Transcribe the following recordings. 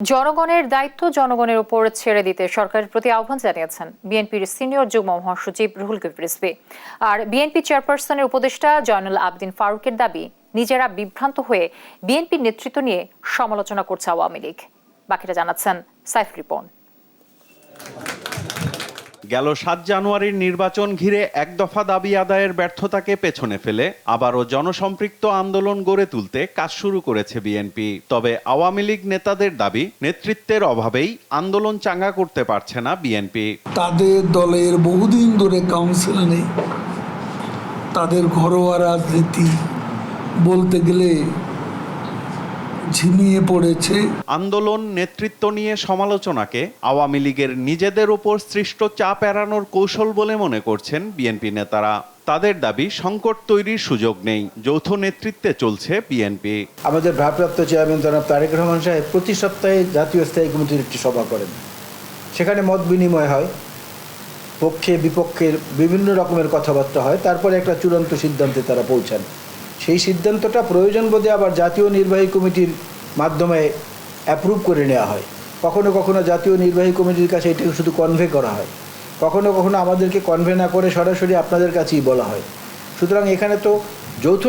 জনগণের দায়িত্ব জনগণের উপর ছেড়ে দিতে সরকারের প্রতি আহ্বান জানিয়েছেন বিএনপির সিনিয়র যুগ্ম মহাসচিব রুহুল কবির রিজভী। আর বিএনপি চেয়ারপারসনের উপদেষ্টা জয়নুল আবেদিন ফারুকের দাবি, নিজেরা বিভ্রান্ত হয়ে বিএনপির নেতৃত্ব নিয়ে সমালোচনা করছে আওয়ামী লীগ। বাকিটা জানাচ্ছেন সাইফ রিপন। গেল ৭ জানুয়ারির নির্বাচন ঘিরে এক দফা দাবি আদায়ের ব্যর্থতাকে পেছনে ফেলে আবারও জনসম্পৃক্ত আন্দোলন গড়ে তুলতে কাজ শুরু করেছে বিএনপি। তবে আওয়ামী লীগ নেতাদের দাবি, নেতৃত্বের অভাবেই আন্দোলন চাঙ্গা করতে পারছে না বিএনপি। তাদের দলের বহুদিন ধরে কাউন্সিল নেই, তাদের ঘরোয়া রাজনীতি বলতে গেলে ঝিমিয়ে পড়েছে। আন্দোলন নেতৃত্ব নিয়ে সমালোচনাকে আওয়ামী লীগের নিজেদের উপর সৃষ্ট চাপ এড়ানোর কৌশল বলে মনে করছেন বিএনপি নেতারা। তাদের দাবি, সংকট তৈরির সুযোগ নেই, যৌথ নেতৃত্বে চলছে বিএনপি। আমাদের ভারপ্রাপ্ত চেয়ারম্যান জনাব তারেক রহমান সাহেব প্রতি সপ্তাহে জাতীয় স্থায়ী কমিটির একটি সভা করেন। সেখানে মত বিনিময় হয়, পক্ষে বিপক্ষের বিভিন্ন রকমের কথাবার্তা হয়, তারপরে একটা চূড়ান্ত সিদ্ধান্তে তারা পৌঁছান। সেই সিদ্ধান্তটা প্রয়োজন বোধে আবার জাতীয় নির্বাহী কমিটির মাধ্যমে অ্যাপ্রুভ করে নেওয়া হয়। কখনো কখনো জাতীয় নির্বাহী কমিটির কাছে এটাকে শুধু কনভে করা হয়, কখনো কখনো আমাদেরকে কনভে না করে সরাসরি আপনাদের কাছেই বলা হয়। সুতরাং এখানে তো যৌথ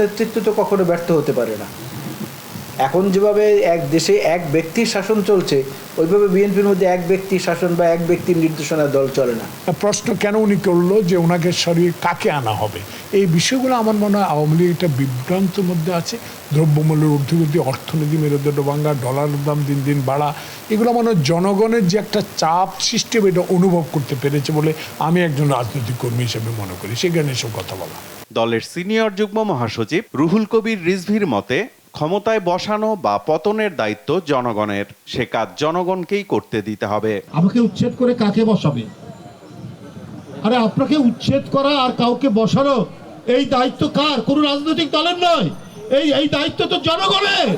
নেতৃত্ব তো কখনো ব্যর্থ হতে পারে না। এখন যেভাবে এক দেশে এক ব্যক্তির শাসন চলছে, ওইভাবে বিএনপির মধ্যে এক ব্যক্তির শাসন বা এক ব্যক্তির নির্দেশনা দল চলে না। প্রশ্ন কেন উনি করলো যে ওনাকে সরিয়ে কাকে আনা হবে, এই বিষয়গুলো আমার মনে হয় আওয়ামী লীগ একটা বিভ্রান্তের মধ্যে আছে। দ্রব্যমূল্যের ঊর্ধ্বগতি, অর্থনীতি মেরুদণ্ড ভাঙা, ডলারের দাম দিন দিন বাড়া, এগুলো মনে হয় জনগণের যে একটা চাপ সৃষ্টি হবে এটা অনুভব করতে পেরেছে বলে আমি একজন রাজনৈতিক কর্মী হিসেবে মনে করি। সেখানে এসব কথা বলা। দলের সিনিয়র যুগ্ম মহাসচিব রুহুল কবির রিজভীর মতে, ক্ষমতায় বসানো বা পতনের দায়িত্ব জনগণের, সে কাজ জনগণকেই করতে দিতে হবে। আমাকে উচ্ছেদ করে কাকে বসাবে? আরে আপনাকে উচ্ছেদ করা আর কাউকে বসানো এই দায়িত্ব কার? কোন রাজনৈতিক দলের নয়, এই দায়িত্ব তো জনগণের।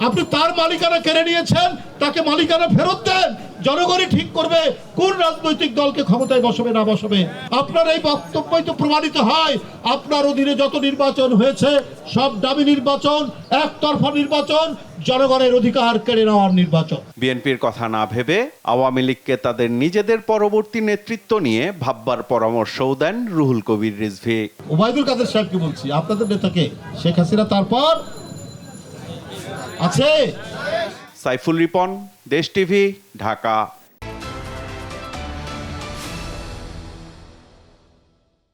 আপনি তার মালিকানা কেড়ে নিয়েছেন, তাকে মালিকানা ফেরত দেন। জনগণই ঠিক করবে কোন রাজনৈতিক দলকে ক্ষমতায় বসাবে না বসাবে। আপনার এই বক্তব্যই তো প্রমাণিত হয়, আপনার অধীনে যত নির্বাচন হয়েছে সব দামি নির্বাচন, একতরফা নির্বাচন, জনগণের অধিকার কেড়ে নেওয়ার নির্বাচন। বিএনপির কথা না ভেবে আওয়ামী লীগকে তাদের নিজেদের পরবর্তী নেতৃত্ব নিয়ে ভাববার পরামর্শও দেন রুহুল কবির রিজভী। ওবায়দুল কাদের সাহেবকে বলছি, আপনাদের নেতাকে শেখ হাসিনা তারপর আছে। সাইফুল রিপন, দেশ টিভি, ঢাকা।